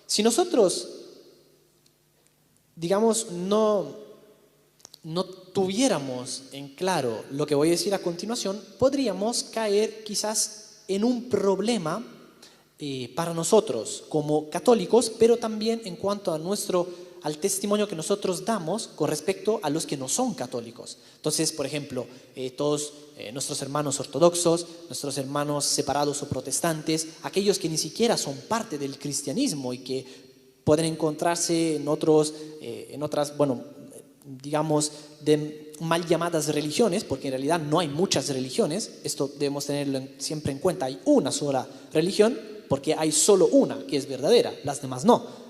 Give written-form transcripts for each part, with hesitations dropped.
Si nosotros, digamos, no tuviéramos en claro lo que voy a decir a continuación, podríamos caer quizás en un problema para nosotros como católicos, pero también en cuanto al testimonio que nosotros damos con respecto a los que no son católicos. Entonces, por ejemplo, todos nuestros hermanos ortodoxos, nuestros hermanos separados o protestantes, aquellos que ni siquiera son parte del cristianismo y que pueden encontrarse en otras, bueno, digamos, de mal llamadas religiones, porque en realidad no hay muchas religiones, esto debemos tenerlo siempre en cuenta, hay una sola religión, porque hay solo una que es verdadera, las demás no.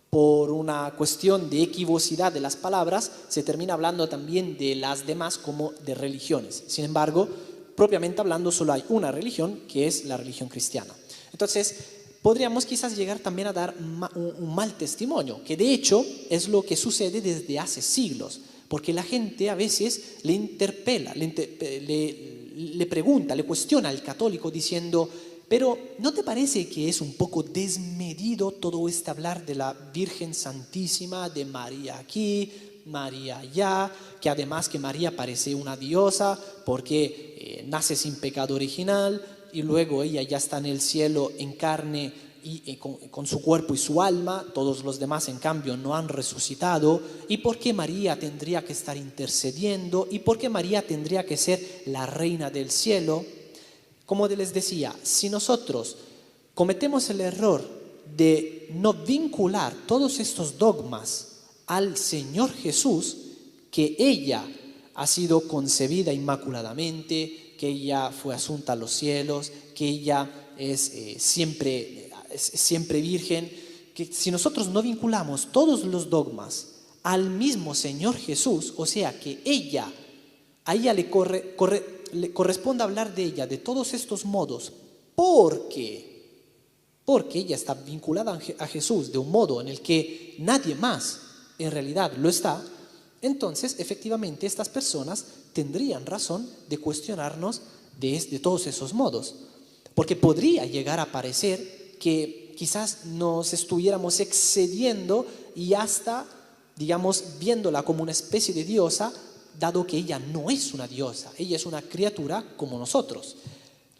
Por una cuestión de equivocidad de las palabras, se termina hablando también de las demás como de religiones. Sin embargo, propiamente hablando, solo hay una religión, que es la religión cristiana. Entonces, podríamos quizás llegar también a dar un mal testimonio, que de hecho es lo que sucede desde hace siglos, porque la gente a veces le interpela, le pregunta, le cuestiona al católico diciendo: pero ¿no te parece que es un poco desmedido todo este hablar de la Virgen Santísima, de María aquí, María allá, que además que María parece una diosa porque nace sin pecado original y luego ella ya está en el cielo en carne y con su cuerpo y su alma, todos los demás en cambio no han resucitado? ¿Y por qué María tendría que estar intercediendo? ¿Y por qué María tendría que ser la reina del cielo? Como les decía, si nosotros cometemos el error de no vincular todos estos dogmas al Señor Jesús, que ella ha sido concebida inmaculadamente, que ella fue asunta a los cielos, que ella es siempre virgen, que si nosotros no vinculamos todos los dogmas al mismo Señor Jesús, o sea que a ella le corresponde hablar de ella de todos estos modos porque ella está vinculada a Jesús de un modo en el que nadie más en realidad lo está, entonces efectivamente estas personas tendrían razón de cuestionarnos de todos esos modos, porque podría llegar a parecer que quizás nos estuviéramos excediendo y hasta, digamos, viéndola como una especie de diosa, dado que ella no es una diosa, ella es una criatura como nosotros,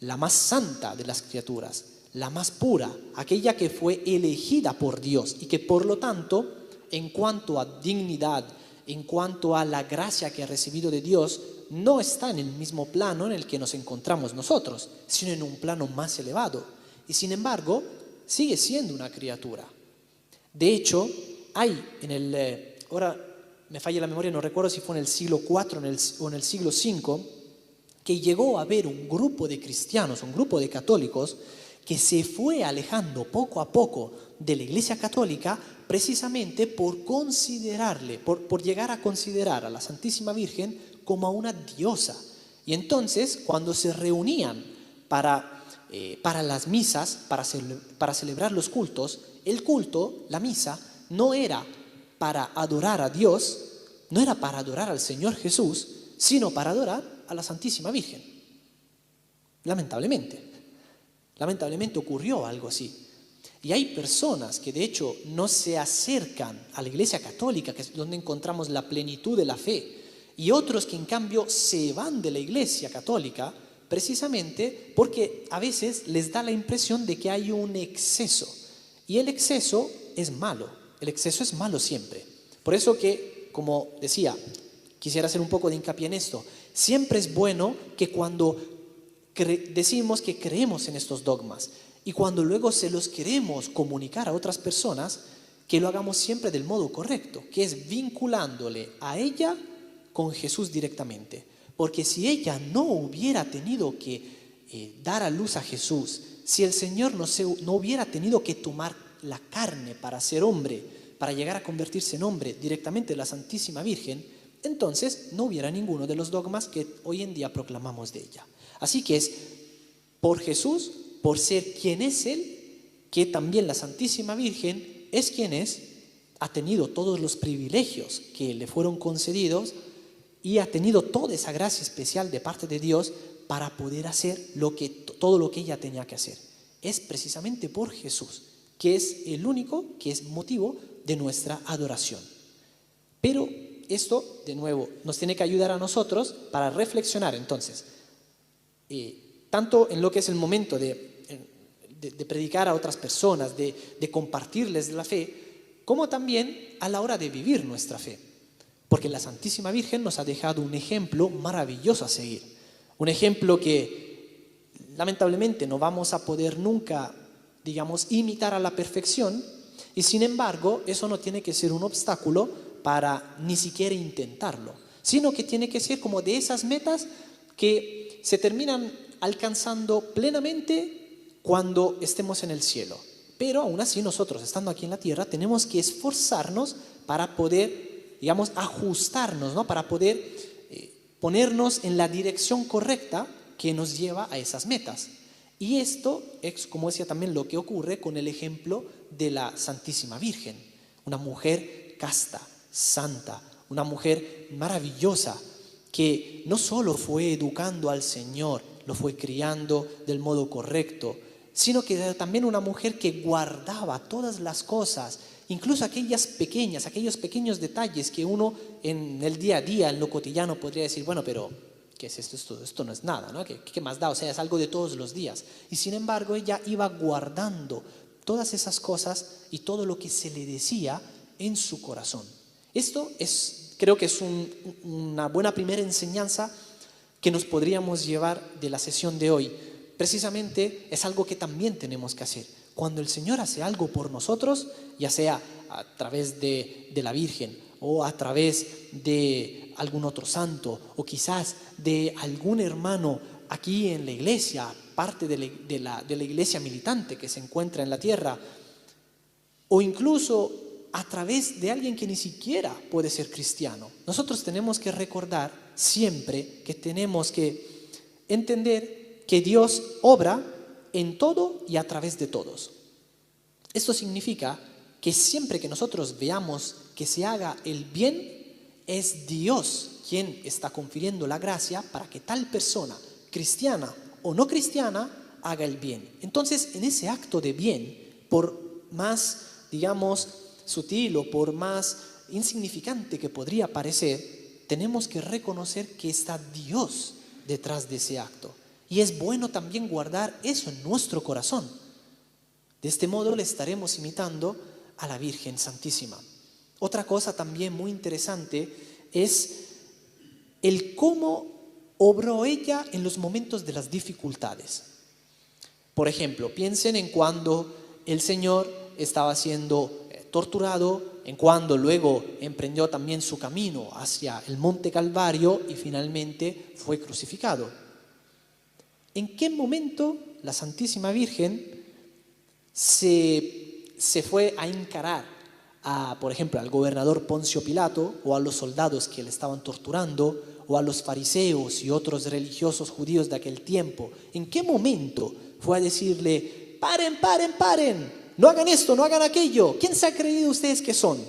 la más santa de las criaturas, la más pura, aquella que fue elegida por Dios y que por lo tanto, en cuanto a dignidad, en cuanto a la gracia que ha recibido de Dios, no está en el mismo plano en el que nos encontramos nosotros, sino en un plano más elevado. Y sin embargo, sigue siendo una criatura. De hecho, hay ahora me falla la memoria, no recuerdo si fue en el siglo IV o en el siglo V, que llegó a haber un grupo de cristianos, un grupo de católicos, que se fue alejando poco a poco de la Iglesia Católica precisamente por llegar a considerar a la Santísima Virgen como a una diosa. Y entonces, cuando se reunían para las misas, para celebrar los cultos, el culto, la misa, no era para adorar a Dios, no era para adorar al Señor Jesús, sino para adorar a la Santísima Virgen. Lamentablemente ocurrió algo así. Y hay personas que de hecho no se acercan a la Iglesia Católica, que es donde encontramos la plenitud de la fe, y otros que en cambio se van de la Iglesia Católica precisamente porque a veces les da la impresión de que hay un exceso. Y el exceso es malo. El exceso es malo siempre. Por eso que, como decía, quisiera hacer un poco de hincapié en esto. Siempre es bueno que cuando decimos que creemos en estos dogmas y cuando luego se los queremos comunicar a otras personas, que lo hagamos siempre del modo correcto, que es vinculándole a ella con Jesús directamente. Porque si ella no hubiera tenido que dar a luz a Jesús, si el Señor no hubiera tenido que tomar la carne para ser hombre, para llegar a convertirse en hombre directamente de la Santísima Virgen, entonces no hubiera ninguno de los dogmas que hoy en día proclamamos de ella. Así que es por Jesús, por ser quien es Él, que también la Santísima Virgen es quien es, ha tenido todos los privilegios que le fueron concedidos y ha tenido toda esa gracia especial de parte de Dios para poder hacer todo lo que ella tenía que hacer. Es precisamente por Jesús. que es el único que es motivo de nuestra adoración. Pero esto, de nuevo, nos tiene que ayudar a nosotros para reflexionar entonces, tanto en lo que es el momento de predicar a otras personas, de compartirles la fe, como también a la hora de vivir nuestra fe. Porque la Santísima Virgen nos ha dejado un ejemplo maravilloso a seguir. Un ejemplo que lamentablemente no vamos a poder nunca, digamos, imitar a la perfección, y sin embargo eso no tiene que ser un obstáculo para ni siquiera intentarlo, sino que tiene que ser como de esas metas que se terminan alcanzando plenamente cuando estemos en el cielo. Pero aún así nosotros, estando aquí en la tierra, tenemos que esforzarnos para poder, digamos, ajustarnos, ¿no? Para poder ponernos en la dirección correcta que nos lleva a esas metas. Y esto es, como decía también, lo que ocurre con el ejemplo de la Santísima Virgen, una mujer casta, santa, una mujer maravillosa, que no solo fue educando al Señor, lo fue criando del modo correcto, sino que era también una mujer que guardaba todas las cosas, incluso aquellos pequeños detalles que uno en el día a día, en lo cotidiano, podría decir, bueno, pero ¿qué es esto? Esto no es nada, ¿no? ¿Qué más da? O sea, es algo de todos los días. Y sin embargo, ella iba guardando todas esas cosas y todo lo que se le decía en su corazón. Esto creo que es una buena primera enseñanza que nos podríamos llevar de la sesión de hoy. Precisamente es algo que también tenemos que hacer. Cuando el Señor hace algo por nosotros, ya sea a través de la Virgen o a través de algún otro santo o quizás de algún hermano aquí en la iglesia, parte de la iglesia militante que se encuentra en la tierra, o incluso a través de alguien que ni siquiera puede ser cristiano. Nosotros tenemos que recordar siempre que tenemos que entender que Dios obra en todo y a través de todos. Esto significa que siempre que nosotros veamos que se haga el bien, es Dios quien está confiriendo la gracia para que tal persona, cristiana o no cristiana, haga el bien. Entonces, en ese acto de bien, por más, digamos, sutil o por más insignificante que podría parecer, tenemos que reconocer que está Dios detrás de ese acto. Y es bueno también guardar eso en nuestro corazón. De este modo le estaremos imitando a la Virgen Santísima. Otra cosa también muy interesante es el cómo obró ella en los momentos de las dificultades. Por ejemplo, piensen en cuando el Señor estaba siendo torturado, en cuando luego emprendió también su camino hacia el Monte Calvario y finalmente fue crucificado. ¿En qué momento la Santísima Virgen se fue a encarar por ejemplo, al gobernador Poncio Pilato o a los soldados que le estaban torturando o a los fariseos y otros religiosos judíos de aquel tiempo? ¿En qué momento fue a decirle, paren, paren, paren, no hagan esto, no hagan aquello? ¿Quién se ha creído ustedes que son?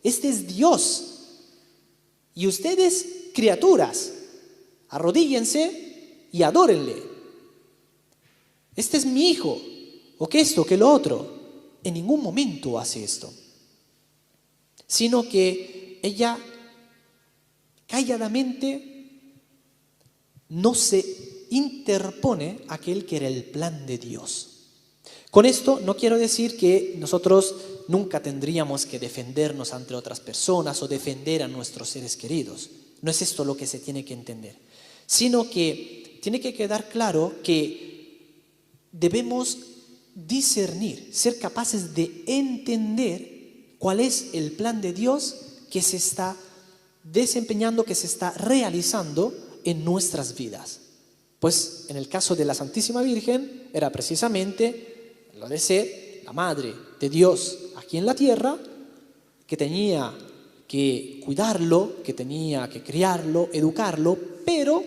Este es Dios. Y ustedes, criaturas, arrodíllense y adórenle. Este es mi hijo, o que esto, que lo otro. En ningún momento hace esto, sino que ella calladamente no se interpone aquel que era el plan de Dios. Con esto no quiero decir que nosotros nunca tendríamos que defendernos ante otras personas o defender a nuestros seres queridos. No es esto lo que se tiene que entender, sino que tiene que quedar claro que debemos discernir, ser capaces de entender cuál es el plan de Dios que se está desempeñando, que se está realizando en nuestras vidas. Pues en el caso de la Santísima Virgen era precisamente lo de ser la Madre de Dios aquí en la tierra, que tenía que cuidarlo, que tenía que criarlo, educarlo, pero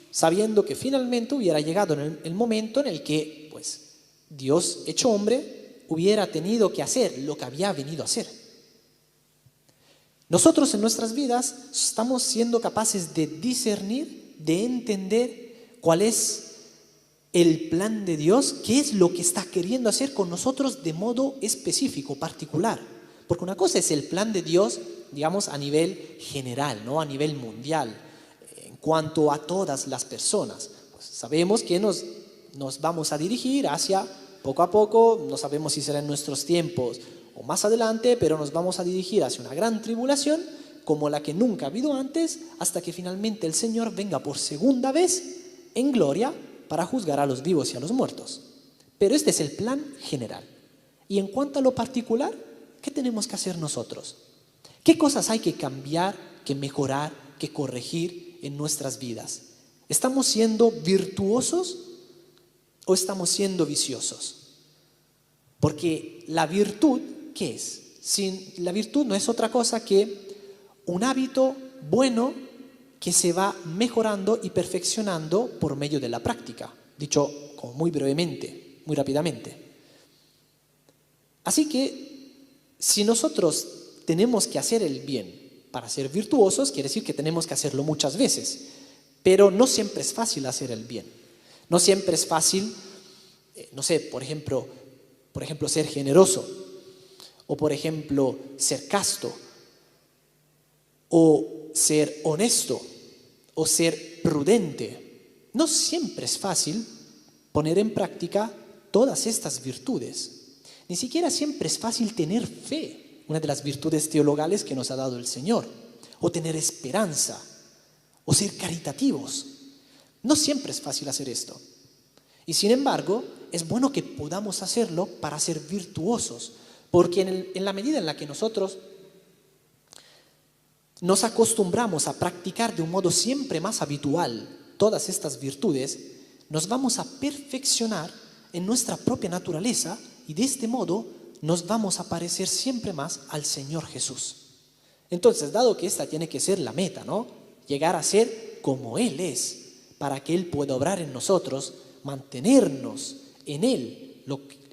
sabiendo que finalmente hubiera llegado en el momento en el que pues Dios hecho hombre hubiera tenido que hacer lo que había venido a hacer. Nosotros en nuestras vidas estamos siendo capaces de discernir, de entender cuál es el plan de Dios, qué es lo que está queriendo hacer con nosotros de modo específico, particular. Porque una cosa es el plan de Dios, digamos, a nivel general, ¿no? A nivel mundial, en cuanto a todas las personas. Pues sabemos que nos vamos a dirigir hacia, poco a poco, no sabemos si será en nuestros tiempos o más adelante, pero nos vamos a dirigir hacia una gran tribulación como la que nunca ha habido antes, hasta que finalmente el Señor venga por segunda vez en gloria para juzgar a los vivos y a los muertos. Pero este es el plan general. Y en cuanto a lo particular, ¿qué tenemos que hacer nosotros? ¿Qué cosas hay que cambiar, que mejorar, que corregir en nuestras vidas? ¿Estamos siendo virtuosos o estamos siendo viciosos? Porque la virtud, ¿qué es? La virtud no es otra cosa que un hábito bueno que se va mejorando y perfeccionando por medio de la práctica, dicho como muy brevemente, muy rápidamente. Así que si nosotros tenemos que hacer el bien para ser virtuosos, quiere decir que tenemos que hacerlo muchas veces, pero no siempre es fácil hacer el bien. No siempre es fácil, no sé, por ejemplo, ser generoso, o por ejemplo, ser casto, o ser honesto, o ser prudente. No siempre es fácil poner en práctica todas estas virtudes. Ni siquiera siempre es fácil tener fe, una de las virtudes teologales que nos ha dado el Señor, o tener esperanza, o ser caritativos. No siempre es fácil hacer esto. Y sin embargo, es bueno que podamos hacerlo para ser virtuosos, porque en la medida en la que nosotros nos acostumbramos a practicar de un modo siempre más habitual todas estas virtudes, nos vamos a perfeccionar en nuestra propia naturaleza y de este modo nos vamos a parecer siempre más al Señor Jesús. Entonces, dado que esta tiene que ser la meta, ¿no? Llegar a ser como Él es, para que Él pueda obrar en nosotros, mantenernos en Él,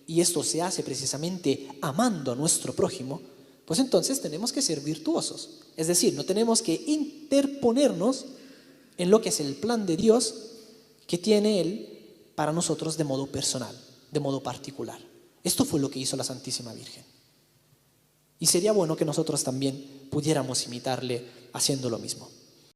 y esto se hace precisamente amando a nuestro prójimo, pues entonces tenemos que ser virtuosos. Es decir, no tenemos que interponernos en lo que es el plan de Dios que tiene Él para nosotros de modo personal, de modo particular. Esto fue lo que hizo la Santísima Virgen. Y sería bueno que nosotros también pudiéramos imitarle haciendo lo mismo.